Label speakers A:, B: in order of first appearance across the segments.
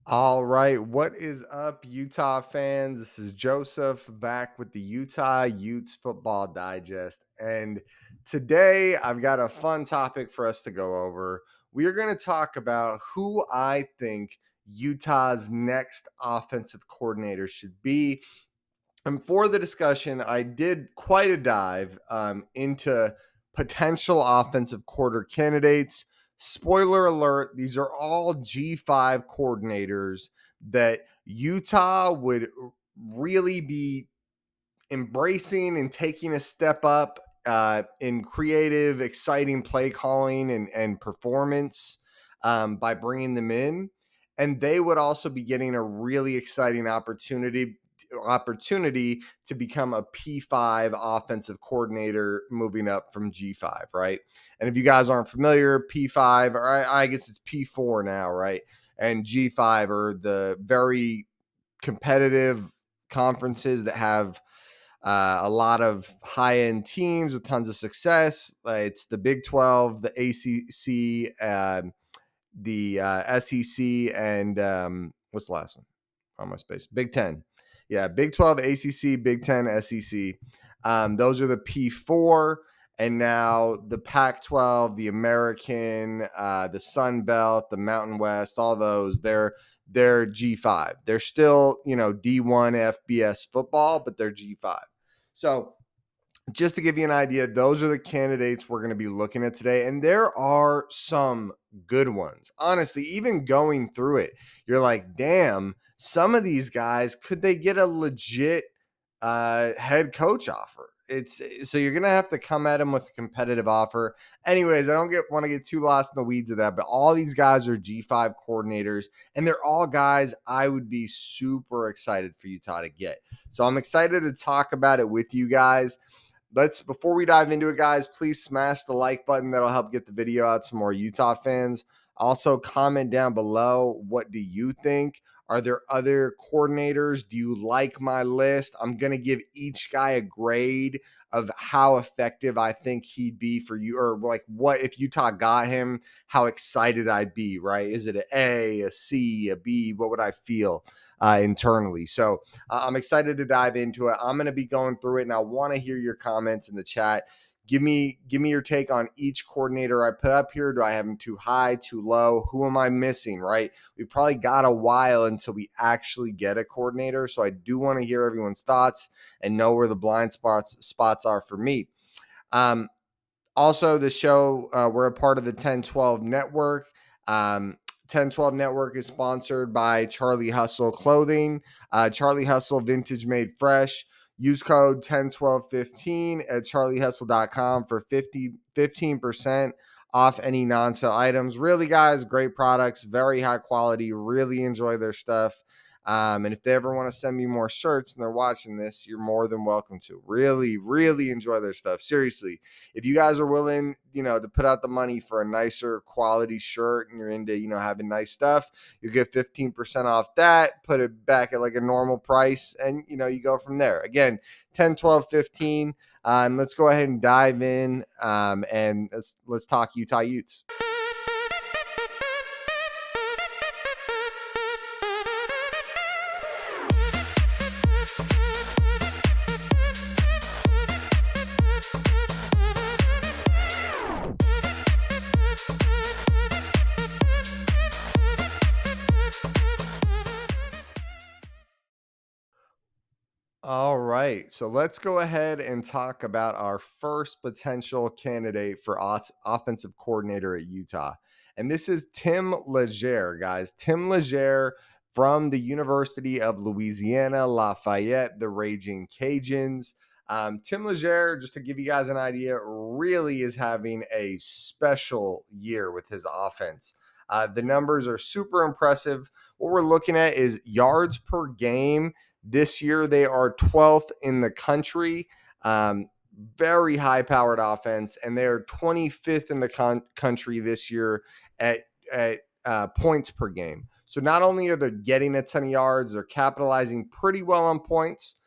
A: All right, what is up, Utah fans? This is Joseph back with the Utah Utes Football Digest. And today I've got a fun topic for us to go over. We are going to talk about who I think Utah's next offensive coordinator should be. And for the discussion, I did quite a dive into potential offensive quarter candidates. Spoiler alert, these are all G5 coordinators that Utah would really be embracing and taking a step up in creative, exciting play calling and performance by bringing them in. And they would also be getting a really exciting opportunity to become a P5 offensive coordinator moving up from G5, right? And if you guys aren't familiar, P5, or I guess it's P4 now, right? And G5 are the very competitive conferences that have a lot of high end teams with tons of success. It's the Big 12, the ACC, the SEC, and what's the last one? On my space, Big 10. Yeah, Big 12, ACC, Big 10, SEC. Those are the P4. And now the Pac 12, the American, the Sun Belt, the Mountain West, all those, they're G5. They're still, D1 FBS football, but they're G5. So just to give you an idea, those are the candidates we're going to be looking at today. And there are some good ones. Honestly, even going through it, you're like, damn, some of these guys, could they get a legit head coach offer? It's so you're gonna have to come at them with a competitive offer. Anyways, I don't want to get too lost in the weeds of that, but all these guys are G5 coordinators, and they're all guys I would be super excited for Utah to get. So I'm excited to talk about it with you guys. Before we dive into it, guys, please smash the like button. That'll help get the video out to more Utah fans. Also, comment down below, what do you think? Are there other coordinators? Do you like my list? I'm going to give each guy a grade of how effective I think he'd be for you, or like what if Utah got him, how excited I'd be, right? Is it an A, a C, a B? What would I feel internally? So I'm excited to dive into it. I'm going to be going through it, and I want to hear your comments in the chat. Give me your take on each coordinator I put up here. Do I have them too high, too low? Who am I missing, right? We probably got a while until we actually get a coordinator. So I do want to hear everyone's thoughts and know where the blind spots are for me. Also, the show, we're a part of the 1012 network. 1012 Network is sponsored by Charlie Hustle Clothing. Charlie Hustle Vintage Made Fresh. Use code 101215 at charliehustle.com for 15% off any non-sale items. Really, guys, great products, very high quality. Really enjoy their stuff. And if they ever want to send me more shirts and they're watching this, you're more than welcome to. Really, really enjoy their stuff. Seriously, if you guys are willing, to put out the money for a nicer quality shirt and you're into, having nice stuff, you get 15% off that, put it back at like a normal price, and, you go from there. Again, 10, 12, 15. And let's go ahead and dive in and let's talk Utah Utes. All right, so let's go ahead and talk about our first potential candidate for offensive coordinator at Utah. And this is Tim Leger, guys. Tim Leger from the University of Louisiana, Lafayette, the Raging Cajuns. Tim Leger, just to give you guys an idea, really is having a special year with his offense. The numbers are super impressive. What we're looking at is yards per game. This year, they are 12th in the country. Very high-powered offense, and they are 25th in the country this year at points per game. So not only are they getting a ton of yards, they're capitalizing pretty well on points.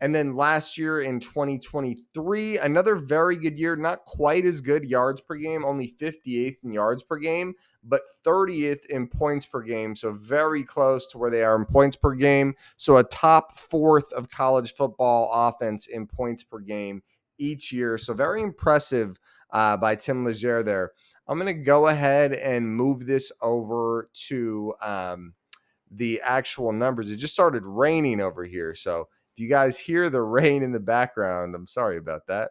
A: And then last year in 2023, another very good year, not quite as good yards per game, only 58th in yards per game, but 30th in points per game. So very close to where they are in points per game. So a top fourth of college football offense in points per game each year. So very impressive by Tim Leger there. I'm going to go ahead and move this over to the actual numbers. It just started raining over here. So if you guys hear the rain in the background, I'm sorry about that.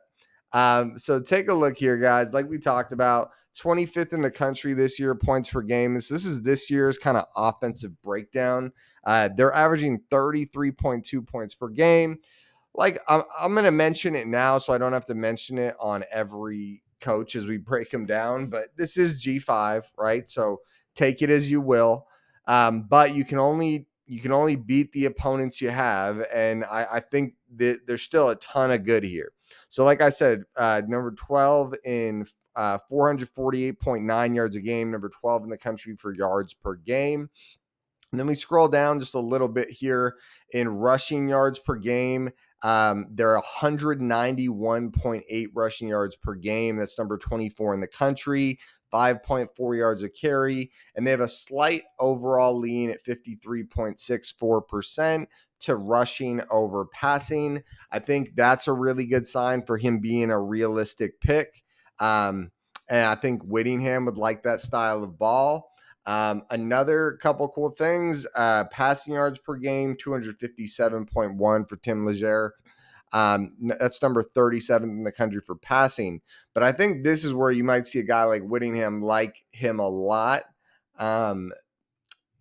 A: So take a look here, guys. Like we talked about, 25th in the country this year, points per game. This is this year's kind of offensive breakdown. They're averaging 33.2 points per game. Like I'm going to mention it now, so I don't have to mention it on every coach as we break them down. But this is G5, right? So take it as you will. But you can only beat the opponents you have, and I think that there's still a ton of good here. So, like I said, number 12 in 448.9 yards a game, number 12 in the country for yards per game. And then we scroll down just a little bit here in rushing yards per game. They're 191.8 rushing yards per game. That's number 24 in the country, 5.4 yards a carry. And they have a slight overall lean at 53.64% to rushing over passing. I think that's a really good sign for him being a realistic pick. And I think Whittingham would like that style of ball. Another couple cool things, passing yards per game, 257.1 for Tim Leger. That's number 37th in the country for passing. But I think this is where you might see a guy like Whittingham like him a lot.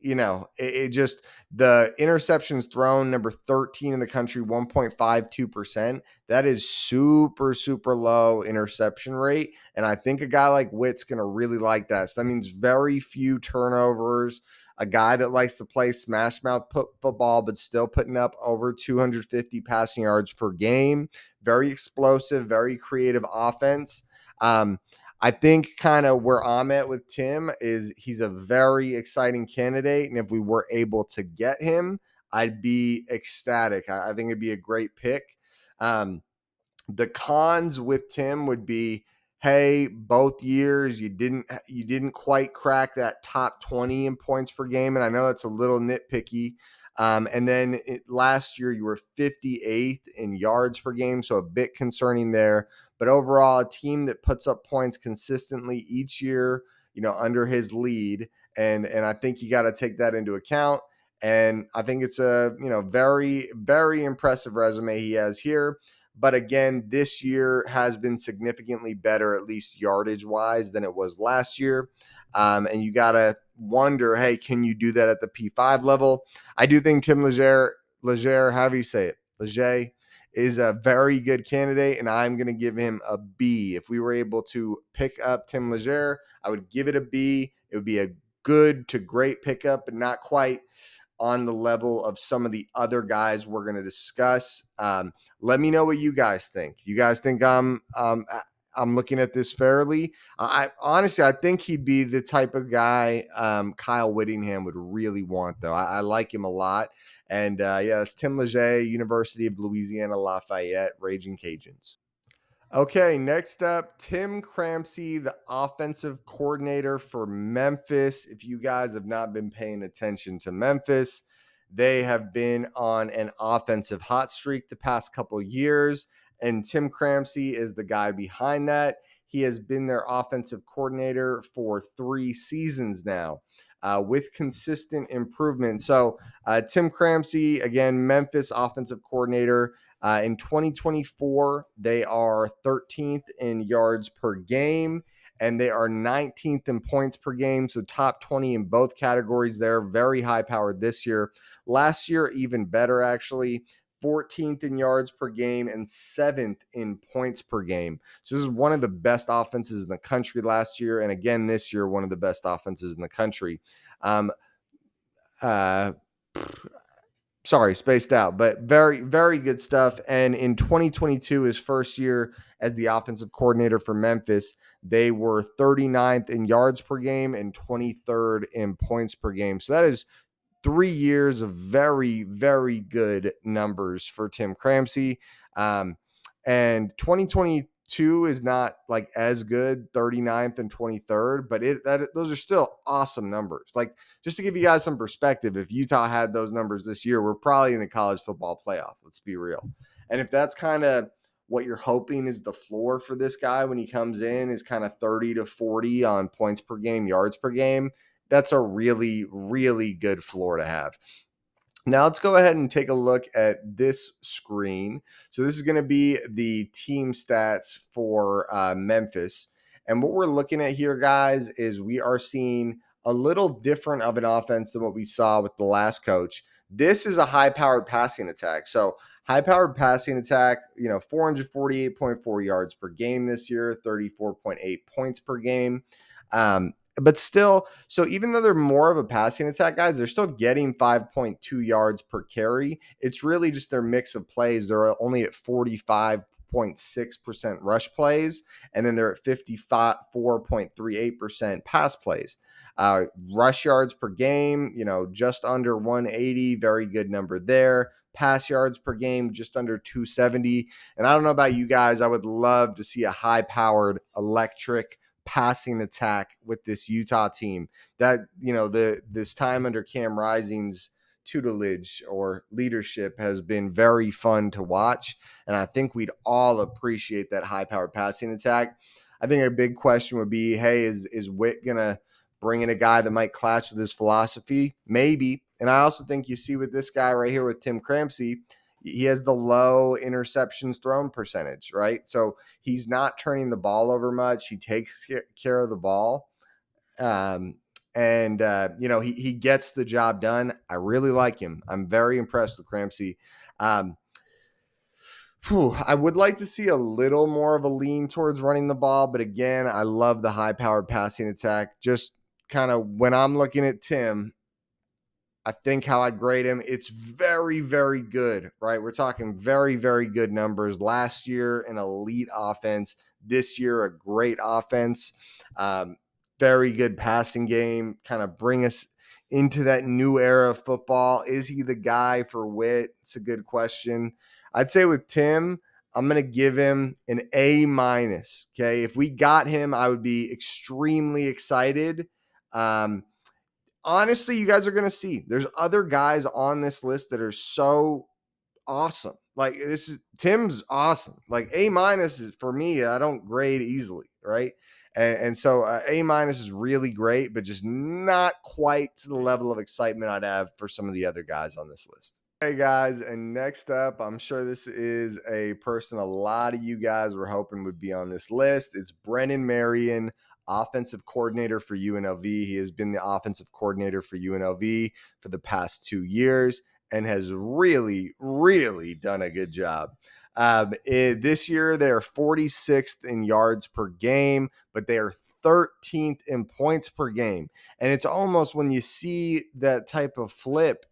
A: It just the interceptions thrown, number 13 in the country, 1.52%. That is super, super low interception rate. And I think a guy like Witt's going to really like that. So that means very few turnovers. A guy that likes to play smash mouth football, but still putting up over 250 passing yards per game. Very explosive, very creative offense. I think kind of where I'm at with Tim is he's a very exciting candidate. And if we were able to get him, I'd be ecstatic. I think it'd be a great pick. The cons with Tim would be, hey, both years you didn't quite crack that top 20 in points per game. And I know that's a little nitpicky. And then last year you were 58th in yards per game. So a bit concerning there. But overall, a team that puts up points consistently each year, under his lead. And I think you got to take that into account. And I think it's a, very, very impressive resume he has here. But again, this year has been significantly better, at least yardage wise, than it was last year. And you got to wonder, hey, can you do that at the P5 level? I do think Tim Leger, how do you say it? Leger is a very good candidate, and I'm going to give him a B. If we were able to pick up Tim Leger, I would give it a B. It would be a good to great pickup, but not quite on the level of some of the other guys we're going to discuss. Let me know what you guys think. You guys think I'm looking at this fairly? I honestly, I think he'd be the type of guy Kyle Whittingham would really want, though. I like him a lot. And it's Tim Leger, University of Louisiana Lafayette, Raging Cajuns. Okay, next up, Tim Cramsey, the offensive coordinator for Memphis. If you guys have not been paying attention to Memphis, they have been on an offensive hot streak the past couple years, and Tim Cramsey is the guy behind that. He has been their offensive coordinator for 3 seasons now. With consistent improvement. So Tim Cramsey, again, Memphis offensive coordinator. In 2024, they are 13th in yards per game, and they are 19th in points per game. So top 20 in both categories. They're very high powered this year. Last year, even better, actually. 14th in yards per game and 7th in points per game. So this is one of the best offenses in the country last year. And again, this year, one of the best offenses in the country. Sorry, spaced out, but very, very good stuff. And in 2022, his first year as the offensive coordinator for Memphis, they were 39th in yards per game and 23rd in points per game. So that is 3 years of very, very good numbers for Tim Cramsey. And 2022 is not like as good, 39th and 23rd, but those are still awesome numbers. Like, just to give you guys some perspective, if Utah had those numbers this year, we're probably in the college football playoff. Let's be real. And if that's kind of what you're hoping is the floor for this guy when he comes in is kind of 30 to 40 on points per game, yards per game, that's a really, really good floor to have. Now let's go ahead and take a look at this screen. So this is going to be the team stats for Memphis. And what we're looking at here, guys, is we are seeing a little different of an offense than what we saw with the last coach. This is a high-powered passing attack. So high-powered passing attack, 448.4 yards per game this year, 34.8 points per game. But still, so even though they're more of a passing attack, guys, they're still getting 5.2 yards per carry. It's really just their mix of plays. They're only at 45.6% rush plays, and then they're at 54.38% pass plays. Rush yards per game, just under 180, very good number there. Pass yards per game, just under 270. And I don't know about you guys, I would love to see a high-powered electric passing attack with this Utah team. That, this time under Cam Rising's tutelage or leadership has been very fun to watch, and I think we'd all appreciate that high-powered passing attack. I think a big question would be, hey, is Witt gonna bring in a guy that might clash with his philosophy? Maybe. And I also think you see with this guy right here with Tim Cramsey, he has the low interceptions thrown percentage, right? So he's not turning the ball over much. He takes care of the ball. He gets the job done. I really like him. I'm very impressed with Cramsey. I would like to see a little more of a lean towards running the ball, but again, I love the high-powered passing attack. Just kind of when I'm looking at Tim, I think how I'd grade him, it's very, very good, right? We're talking very, very good numbers. Last year, an elite offense. This year, a great offense. Very good passing game. Kind of bring us into that new era of football. Is he the guy for Witt? It's a good question. I'd say with Tim, I'm going to give him an A-. Okay. If we got him, I would be extremely excited. Honestly, you guys are going to see there's other guys on this list that are so awesome. Like Tim's awesome. Like A- is for me, I don't grade easily. Right. And so A- is really great, but just not quite to the level of excitement I'd have for some of the other guys on this list. Hey guys, and next up, I'm sure this is a person a lot of you guys were hoping would be on this list. It's Brennan Marion, offensive coordinator for UNLV. He has been the offensive coordinator for UNLV for the past 2 years and has really, really done a good job. This year, they're 46th in yards per game, but they are 13th in points per game. And it's almost when you see that type of flip,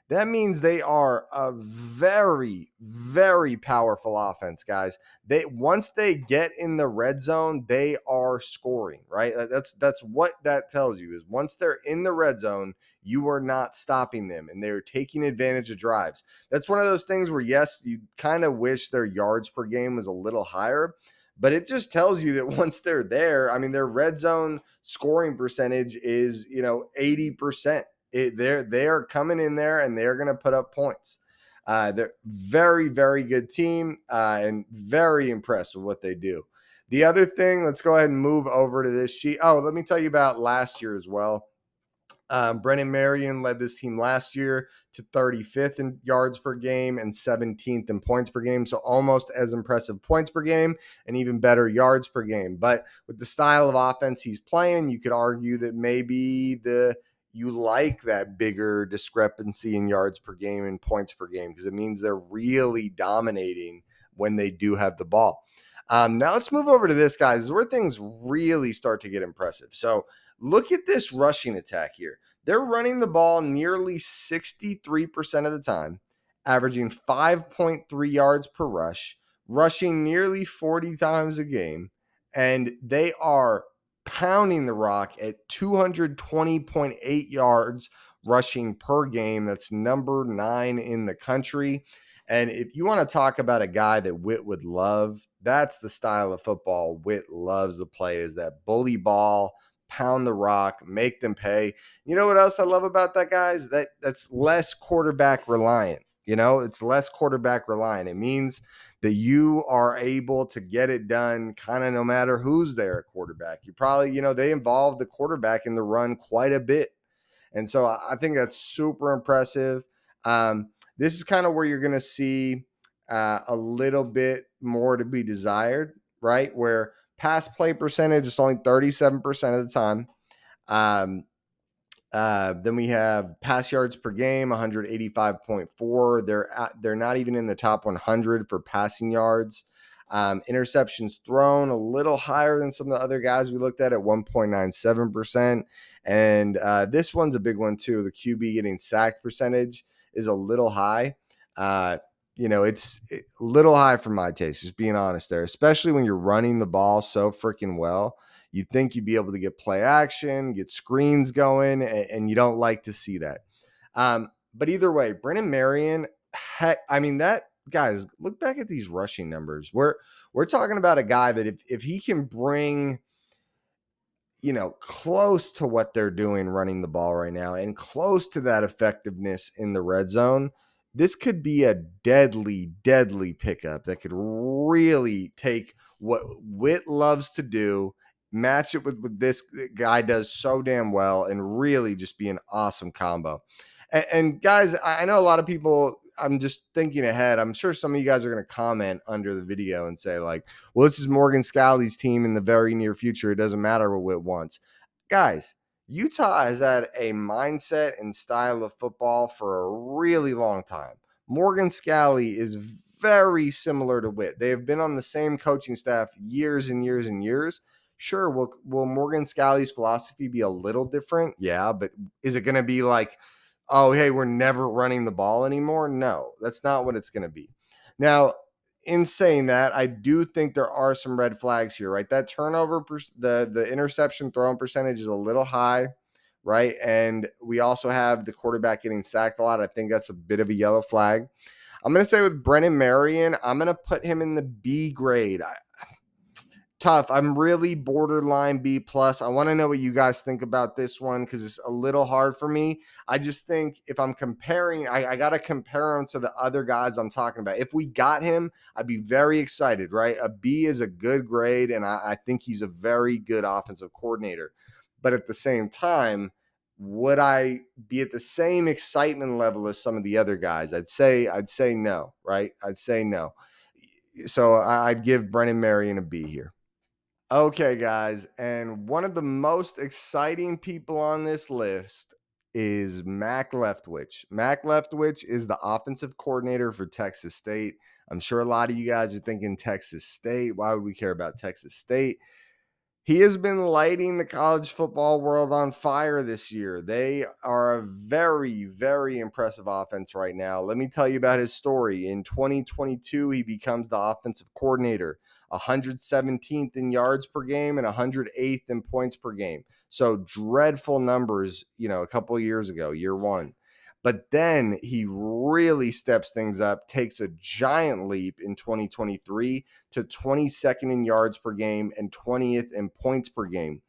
A: that means they are a very, very powerful offense, guys. Once they get in the red zone, they are scoring, right? That's what that tells you is once they're in the red zone, you are not stopping them, and they're taking advantage of drives. That's one of those things where, yes, you kind of wish their yards per game was a little higher, but it just tells you that once they're there, I mean, their red zone scoring percentage is, 80%. They are coming in there and they're going to put up points. They're very, very good team and very impressed with what they do. The other thing, let's go ahead and move over to this sheet. Oh, let me tell you about last year as well. Brennan Marion led this team last year to 35th in yards per game and 17th in points per game. So almost as impressive points per game and even better yards per game. But with the style of offense he's playing, you could argue that maybe you like that bigger discrepancy in yards per game and points per game because it means they're really dominating when they do have the ball. Now let's move over to this, guys. This is where things really start to get impressive. So look at this rushing attack here. They're running the ball nearly 63% of the time, averaging 5.3 yards per rush, rushing nearly 40 times a game, and they are pounding the rock at 220.8 yards, rushing per game. That's number 9 in the country. And if you want to talk about a guy that Witt would love, that's the style of football Witt loves to play, is that bully ball, pound the rock, make them pay. You know what else I love about that, guys? That's less quarterback reliant. It's less quarterback reliant. It means that you are able to get it done kind of no matter who's there at quarterback. You probably, they involve the quarterback in the run quite a bit. And so I think that's super impressive. This is kind of where you're going to see a little bit more to be desired, right? Where pass play percentage is only 37% of the time. Then we have pass yards per game, 185.4. They're not even in the top 100 for passing yards. Interceptions thrown a little higher than some of the other guys we looked at 1.97%. And this one's a big one too. The QB getting sacked percentage is a little high. It's a little high for my taste, just being honest there, especially when you're running the ball so freaking well. You'd think you'd be able to get play action, get screens going, and you don't like to see that. But either way, Brennan Marion, that guys, look back at these rushing numbers. We're talking about a guy that if he can bring, close to what they're doing running the ball right now and close to that effectiveness in the red zone, this could be a deadly, deadly pickup that could really take what Witt loves to do, match it with what this guy does so damn well, and really just be an awesome combo. And guys, I know a lot of people, I'm just thinking ahead. I'm sure some of you guys are going to comment under the video and say like, well, this is Morgan Scalley's team in the very near future. It doesn't matter what Witt wants. Guys, Utah has had a mindset and style of football for a really long time. Morgan Scalley is very similar to Witt. They have been on the same coaching staff years and years and years. Sure, will Morgan Scalley's philosophy be a little different? Yeah, but is it going to be like, oh, hey, we're never running the ball anymore? No, that's not what it's going to be. Now, in saying that, I do think there are some red flags here, right? That turnover, the interception thrown percentage is a little high, right? And we also have the quarterback getting sacked a lot. I think that's a bit of a yellow flag. I'm going to say with Brennan Marion, I'm going to put him in the B grade. Tough. I'm really borderline B plus. I want to know what you guys think about this one because it's a little hard for me. I just think if I'm comparing, I got to compare him to the other guys I'm talking about. If we got him, I'd be very excited, right? A B is a good grade, and I think he's a very good offensive coordinator. But at the same time, would I be at the same excitement level as some of the other guys? I'd say no, right? I'd say no. So I'd give Brennan Marion a B here. Okay, guys, and one of the most exciting people on this list is Mac Leftwich. Mac Leftwich is the offensive coordinator for Texas State. I'm sure a lot of you guys are thinking Texas State. Why would we care about Texas State? He has been lighting the college football world on fire this year. They are a very, very impressive offense right now. Let me tell you about his story. In 2022, he becomes the offensive coordinator, 117th in yards per game and 108th in points per game. So dreadful numbers, a couple of years ago, year one. But then he really steps things up, takes a giant leap in 2023 to 22nd in yards per game and 20th in points per game.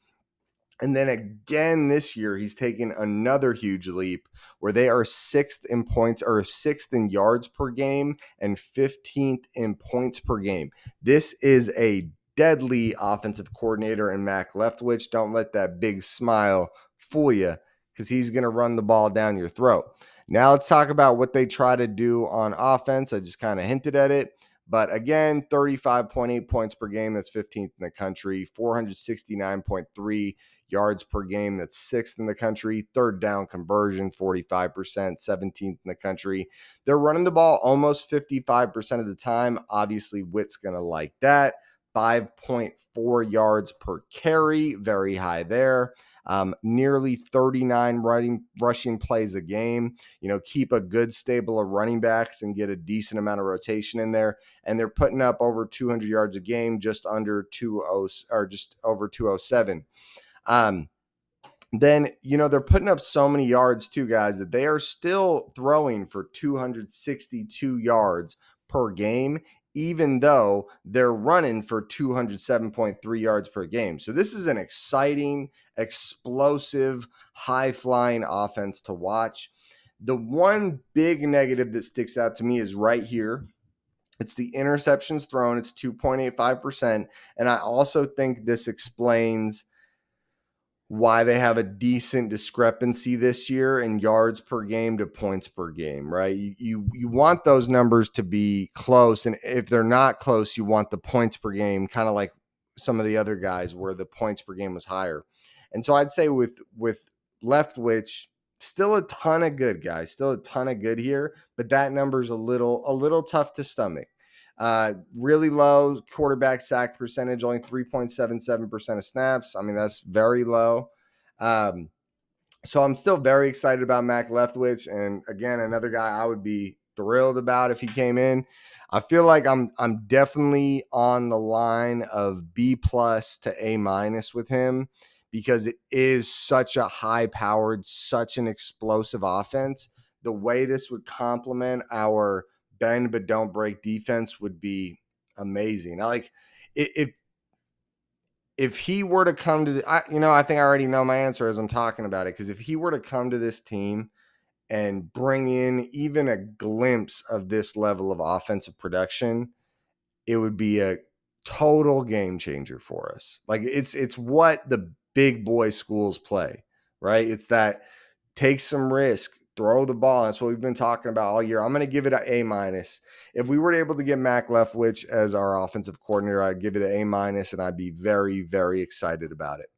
A: And then again this year, he's taken another huge leap where they are 6th in points or 6th in yards per game and 15th in points per game. This is a deadly offensive coordinator in Mac Leftwich. Don't let that big smile fool you because he's going to run the ball down your throat. Now let's talk about what they try to do on offense. I just kind of hinted at it. But again, 35.8 points per game. That's 15th in the country. 469.3 yards per game. That's 6th in the country. Third down conversion, 45%, 17th in the country. They're running the ball almost 55% of the time. Obviously, Witt's going to like that. 5.4 yards per carry, very high there. Nearly 39 rushing plays a game. Keep a good stable of running backs and get a decent amount of rotation in there. And they're putting up over 200 yards a game, just under 20 or just over 207. Then, they're putting up so many yards too, guys, that they are still throwing for 262 yards per game, even though they're running for 207.3 yards per game. So this is an exciting, explosive, high-flying offense to watch. The one big negative that sticks out to me is right here. It's the interceptions thrown. It's 2.85%. And I also think this explains why they have a decent discrepancy this year in yards per game to points per game, right? You want those numbers to be close, and if they're not close, you want the points per game, kind of like some of the other guys where the points per game was higher. And so I'd say with Leftwich, still a ton of good guys, still a ton of good here, but that number's a little tough to stomach. Really low quarterback sack percentage, only 3.77% of snaps. I mean, that's very low. Um, so I'm still very excited about Mac Leftwich. And again, another guy I would be thrilled about if he came in. I feel like I'm definitely on the line of B plus to A minus with him because it is such a high powered, such an explosive offense. The way this would complement our bend but don't break defense would be amazing. I like if he were to come to I think I already know my answer as I'm talking about it, because if he were to come to this team and bring in even a glimpse of this level of offensive production, it would be a total game changer for us. Like it's what the big boy schools play, right? It's that take some risk, throw the ball. That's what we've been talking about all year. I'm going to give it an A minus. If we were able to get Mac Leftwich as our offensive coordinator, I'd give it an A minus, and I'd be very, very excited about it.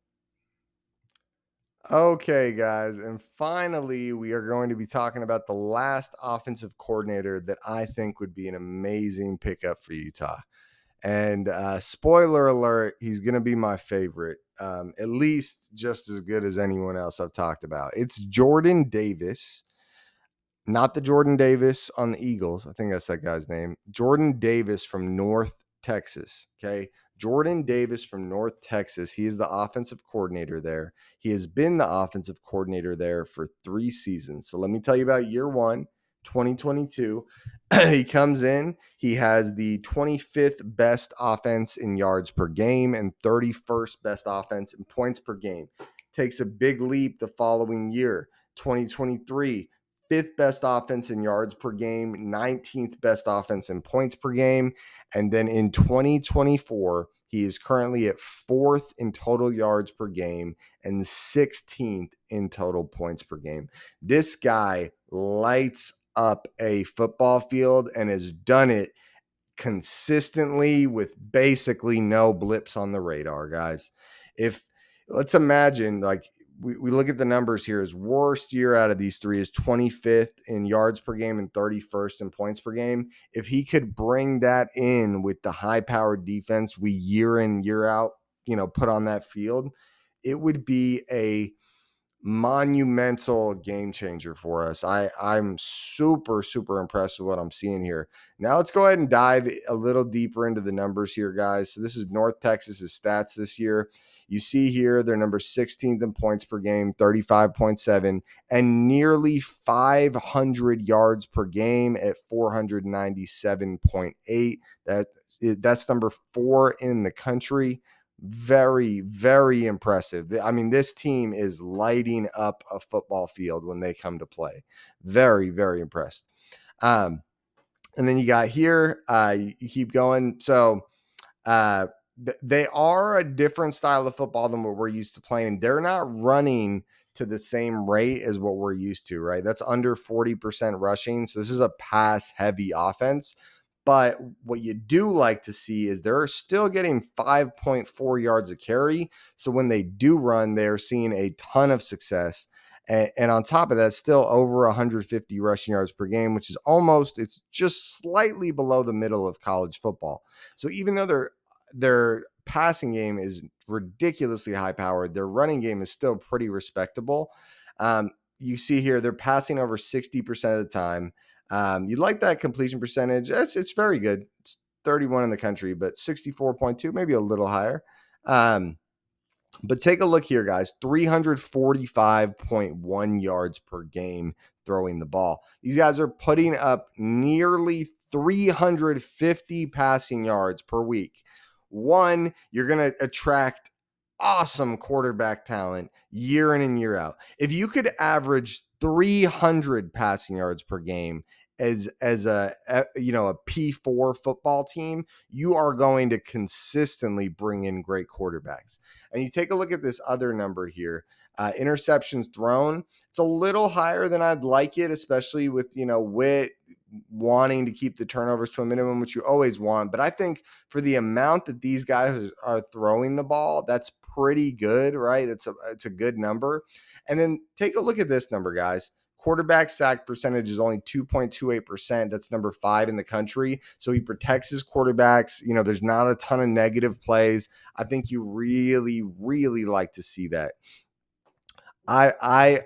A: Okay, guys. And finally, we are going to be talking about the last offensive coordinator that I think would be an amazing pickup for Utah. And spoiler alert, he's going to be my favorite, at least just as good as anyone else I've talked about. It's Jordan Davis, not the Jordan Davis on the Eagles. I think that's that guy's name. Jordan Davis from North Texas. Okay. Jordan Davis from North Texas. He is the offensive coordinator there. He has been the offensive coordinator there for 3 seasons. So let me tell you about year 1, 2022. He comes in, he has the 25th best offense in yards per game and 31st best offense in points per game. Takes a big leap the following year, 2023. 5th best offense in yards per game, 19th best offense in points per game. And then in 2024, he is currently at 4th in total yards per game and 16th in total points per game. This guy lights up a football field and has done it consistently with basically no blips on the radar, guys. If let's imagine, like, we look at the numbers here. His worst year out of these 3 is 25th in yards per game and 31st in points per game. If he could bring that in with the high-powered defense we year in, year out, put on that field, it would be a monumental game changer for us. I'm super, super impressed with what I'm seeing here. Now let's go ahead and dive a little deeper into the numbers here, guys. So this is North Texas's stats this year. You see here they're number 16th in points per game, 35.7, and nearly 500 yards per game at 497.8. That's number 4 in the country. Very, very impressive. I mean, this team is lighting up a football field when they come to play. Very, very impressed. And then you got here, you keep going. So they are a different style of football than what we're used to playing. They're not running to the same rate as what we're used to, right? That's under 40% rushing. So this is a pass heavy offense. But what you do like to see is they're still getting 5.4 yards a carry. So when they do run, they're seeing a ton of success. And on top of that, still over 150 rushing yards per game, which is it's just slightly below the middle of college football. So even though their passing game is ridiculously high powered, their running game is still pretty respectable. You see here, they're passing over 60% of the time. You like that completion percentage. It's very good. It's 31 in the country, but 64.2, maybe a little higher. But take a look here, guys. 345.1 yards per game throwing the ball. These guys are putting up nearly 350 passing yards per week. One, you're going to attract awesome quarterback talent year in and year out. If you could average 300 passing yards per game as a P4 football team, you are going to consistently bring in great quarterbacks. And you take a look at this other number here, interceptions thrown. It's a little higher than I'd like it, especially with, Witt wanting to keep the turnovers to a minimum, which you always want. But I think for the amount that these guys are throwing the ball, that's pretty good, right? It's a good number. And then take a look at this number, guys. Quarterback sack percentage is only 2.28%. That's number 5 in the country. So he protects his quarterbacks. There's not a ton of negative plays. I think you really, really like to see that. I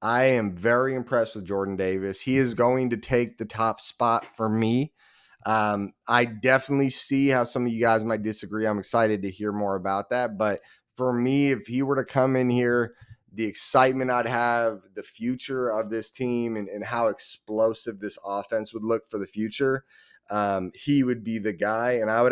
A: am very impressed with Jordan Davis. He is going to take the top spot for me. I definitely see how some of you guys might disagree. I'm excited to hear more about that. But for me, if he were to come in here, the excitement I'd have, the future of this team, and how explosive this offense would look for the future, he would be the guy. And I'm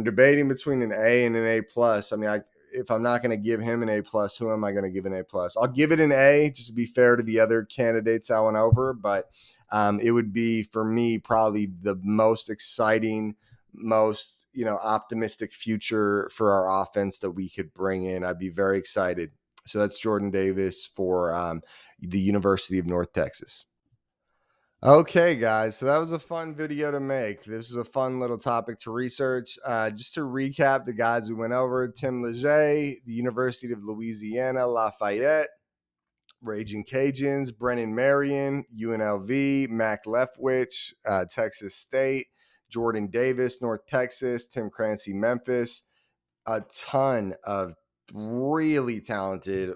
A: debating between an A and an A plus. I mean, if I'm not going to give him an A plus, who am I going to give an A plus? I'll give it an A just to be fair to the other candidates I went over, but it would be for me probably the most exciting, most optimistic future for our offense that we could bring in. I'd be very excited. So that's Jordan Davis for the University of North Texas. Okay, guys, so that was a fun video to make. This is a fun little topic to research. Just to recap the guys we went over: Tim Leger, the University of Louisiana, Lafayette; Raging Cajuns, Brennan Marion, UNLV; Mac Leftwich, Texas State; Jordan Davis, North Texas; Tim Clancy, Memphis. A ton of really talented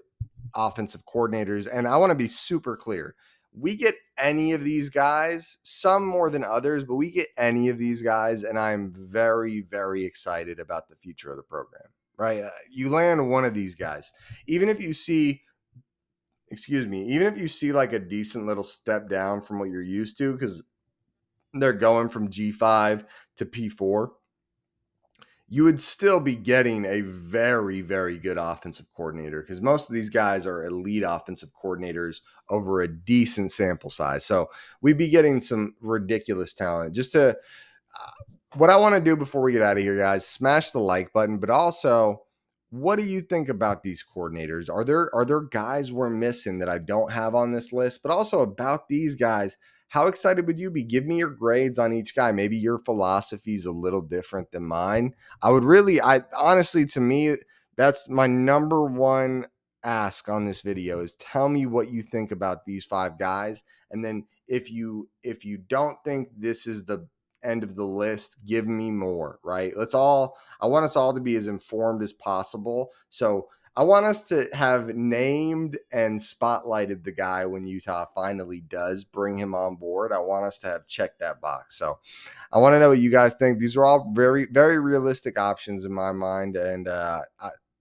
A: offensive coordinators. And I want to be super clear. We get any of these guys, some more than others, but we get any of these guys, and I'm very, very excited about the future of the program, right? You land one of these guys, even if you see like a decent little step down from what you're used to, because they're going from G5 to P4, you would still be getting a very, very good offensive coordinator, because most of these guys are elite offensive coordinators over a decent sample size. So we'd be getting some ridiculous talent. What I want to do before we get out of here, guys, smash the like button, but also, what do you think about these coordinators? Are there guys we're missing that I don't have on this list? But also about these guys, how excited would you be? Give me your grades on each guy. Maybe your philosophy is a little different than mine. I honestly, to me, that's my number one ask on this video, is tell me what you think about these 5 guys. And then if you don't think this is the end of the list, give me more, right? I want us all to be as informed as possible. So I want us to have named and spotlighted the guy when Utah finally does bring him on board. I want us to have checked that box. So I want to know what you guys think. These are all very, very realistic options in my mind, and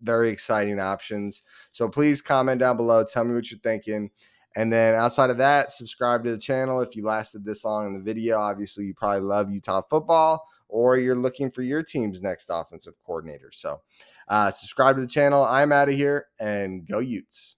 A: very exciting options. So please comment down below. Tell me what you're thinking. And then outside of that, subscribe to the channel. If you lasted this long in the video, obviously you probably love Utah football, or you're looking for your team's next offensive coordinator. So subscribe to the channel. I'm out of here, and go Utes.